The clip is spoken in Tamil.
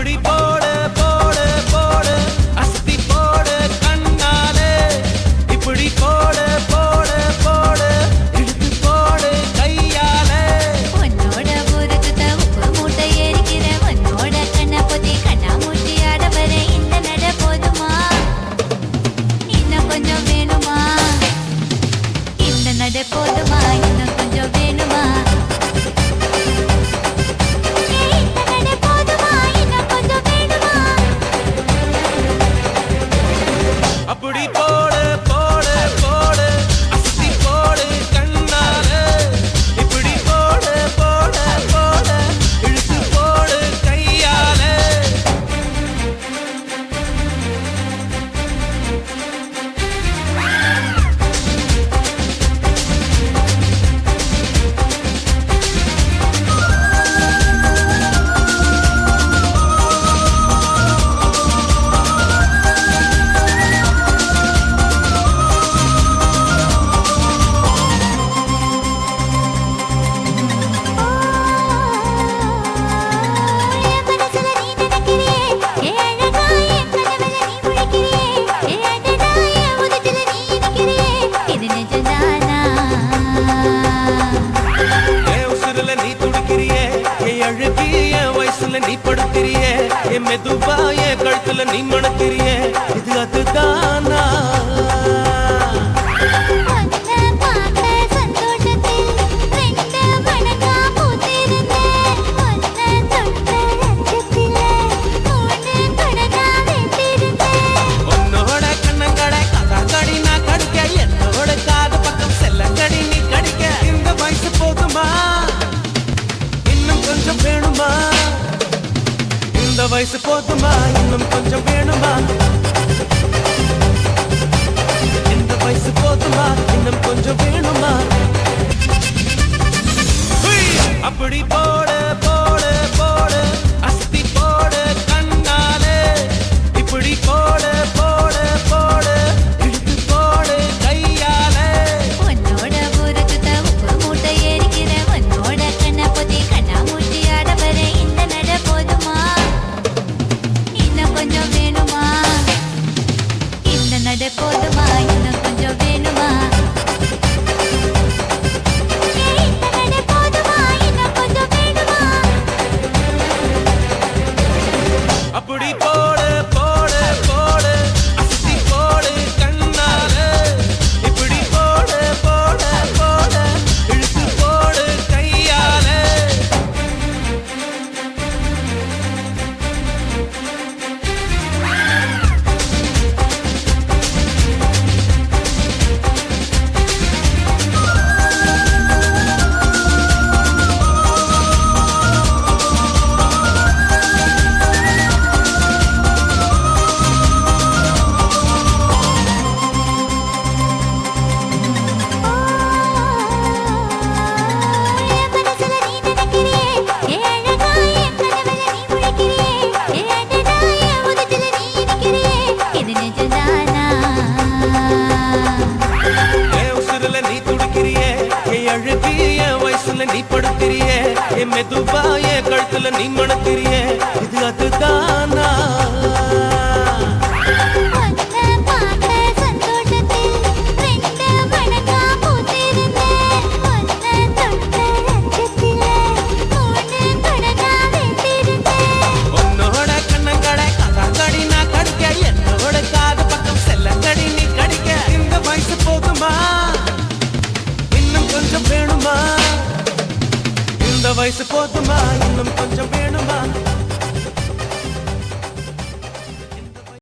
அப்படி போடு போடு போடு அஸ்தி போடு கண்ணாலே இப்படி போடு போடு போடு இழுத்து போடு கையாலே உன்னோட ஊருக்கு உப்பு மூட்டை ஏறிக்கிற உன்னோட கண்ணை பொத்தி கண்ணா மூட்டி ஆட வர இந்த நட போதுமா இன்னும் கொஞ்சம் வேணுமா இந்த நட போதுமா இன்னும் கொஞ்சம் வேணுமா அப்படி போடு போடு போடு அஸ்தி போடு கண்ணாலே இப்படி போடு போடு போடு இழுத்து போடு கையாலே நீ படுத்திரியே என் மெதுவா என் கழுத்துல நீ மணத்திரியே இது அதுதானா உன்னோட கண்ணங்கடை கதாங்கடி நான் கடிக்க என்னோட காது பக்கம் செல்லங்கடி நீ கடிக்க இந்த வயசு போதுமா இன்னும் கொஞ்சம் வேணுமா இந்த வயசு போதுமா இன்னும் கொஞ்சம் வேணுமா இந்த வயசு போதுமா இன்னும் கொஞ்சம் வேணுமா அப்படி போடு போடு போடு அஸ்தி போடு கண்ணாலே இப்படி போடு போடு போடு இழுத்து போடு கையாலே உன்னோட ஊருக்கு உப்பு மூட்டை ஏறிக்கிற உன்னோட கண்ணை பொத்தி கண்ணா மூட்டி ஆட வர இந்த நட போதுமா கொஞ்சம் வேணுமா இந்த நட போதுமா இன்னும் கொஞ்சம் வேணுமா இந்த நட போதுமா இன்னும் கொஞ்சம் வேணுமா அப்படி போடு போடு போடு அஸ்தி போடு கண்ணாலே இப்படி போடு போடு போடு இழுத்து போடு கையாலே நீ படுத்திரியே என் மெதுவா என் கழுத்துல நீ மணத்திரியே இது அதுதானா உன்னோட கண்ணங்கடை கதாங்கடி நான் கடிக்க என்னோட காது பக்கம் செல்லங்கடி நீ கடிக்க இந்த வயசு போதுமா இன்னும் கொஞ்சம் வேணுமா இந்த வயசு போதுமா இன்னும் கொஞ்சம் வேணுமா